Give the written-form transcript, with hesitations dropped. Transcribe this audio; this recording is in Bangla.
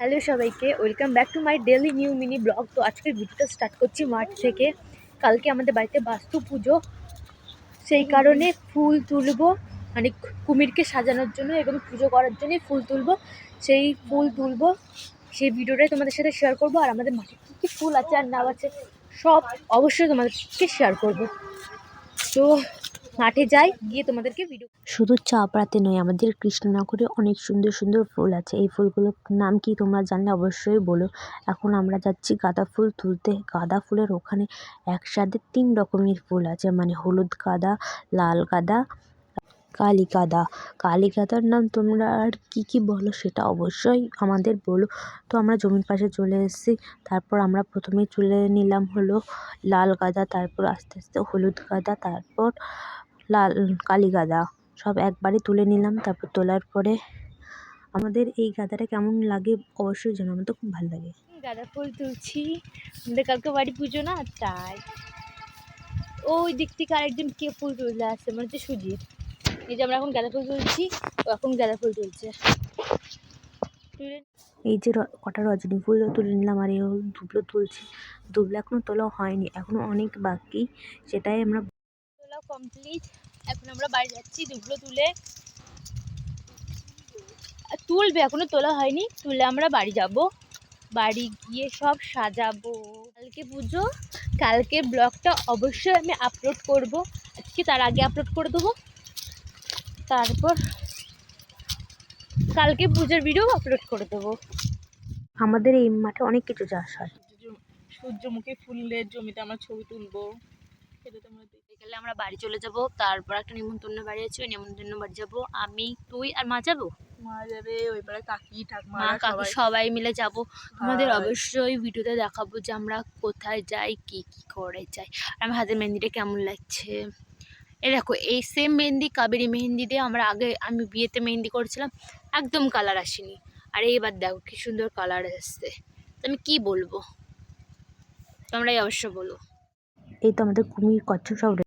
হ্যালো সবাইকে, welcome back to my daily new mini blog. তো আজকের ভিডিওটা স্টার্ট করছি মাঠ থেকে। কালকে আমাদের বাড়িতে বাস্তু পুজো, সেই কারণে ফুল তুলবো, মানে কুমিরকে সাজানোর জন্য এবং পুজো করার জন্য ফুল তুলবো। সেই ফুল তুলবো, সেই ভিডিওটাই তোমাদের সাথে শেয়ার করবো। আর আমাদের মাঠে কী কী ফুল আছে আর নাও আছে সব অবশ্যই তোমাদেরকে শেয়ার করবো। তো মাঠে যাই, গিয়ে তোমাদেরকে ভিডিও। শুধু চাপড়াতে নয়, আমাদের কৃষ্ণনগরে অনেক সুন্দর সুন্দর ফুল আছে। এই ফুলগুলোর নাম কি তোমরা জানলে অবশ্যই বলো। এখন আমরা যাচ্ছি গাঁদা ফুল তুলতে। গাঁদা ফুলের ওখানে একসাথে 3 রকমের ফুল আছে, মানে হলুদ গাঁদা, লাল গাঁদা, কালী গাঁদা। কালী গাঁদার নাম তোমরা আর কি বলো সেটা অবশ্যই আমাদের বলো। তো আমরা জমির পাশে চলে এসেছি। তারপর আমরা প্রথমে তুলে নিলাম হলো লাল গাঁদা, তারপর আস্তে আস্তে হলুদ গাঁদা, তারপর কালী গাঁদা, সব একবারে তুলে নিলাম। তারপর তোলার পরে আমাদের এই গাঁদাটা কেমন লাগে অবশ্যই জানো, আমার তো খুব ভালো লাগে। গাঁদা ফুল তুলছি, আমাদের কালকে বাড়ি পুজো না, তাই ওই দিক থেকে আরেকজন কে ফুল তুলতে আসছে, মানে হচ্ছে সুজিত। এই যে আমরা এখন গাঁদা ফুল তুলছি, ও এখন গাঁদা ফুল তুলছে। এই যে কটা রজনী ফুল তুলে নিলাম, আর এই দুবলো তুলছি। দুবলো এখনো তোলা হয়নি, এখনো অনেক বাকি, সেটাই আমরা তোলা কমপ্লিট। এখন আমরা বাড়ি যাচ্ছি দুবলো তুলবে, এখনো তোলা হয়নি, তুলে আমরা বাড়ি যাব। বাড়ি গিয়ে সব সাজাবো। কালকে পুজো, কালকে ব্লগটা অবশ্যই আমি আপলোড করব। আজকে তার আগে আপলোড করে দেবো, তারপর কালকে পুজোর ভিডিও আপলোড করে দেবো। আমাদের এই মাঠে অনেক কিছু চাষ হয়। সূর্যমুখী ফুলের জমিতে আমরা ছবি তুলবো। বিকেলে আমরা বাড়ি চলে যাব। তারপর একটা নিমন্ত্রণ বাড়ি আছে, ওই নিমন্ত্রণ বাড়ি যাবো। আমি, তুই আর মা যাবো। মা যাবে, ওই পাড়ে কাকি ঠাকুমা কাকু সবাই মিলে যাব। তোমাদের অবশ্যই ভিডিওতে দেখাবো যে আমরা কোথায় যাই, কি কি করে যাই। আমার হাতের মেহেন্দিটা কেমন লাগছে এই দেখো। এই সেম মেহেন্দি কাবেরি মেহেন্দি দিয়ে আমি বিয়েতে মেহেন্দি করেছিলাম, একদম কালার আসেনি। আর এইবার দেখো কি সুন্দর কালার আসছে। তো আমি কি বলবো, তোমরাই অবশ্য বলো। এই তো আমাদের কুমির কচ্ছপ সব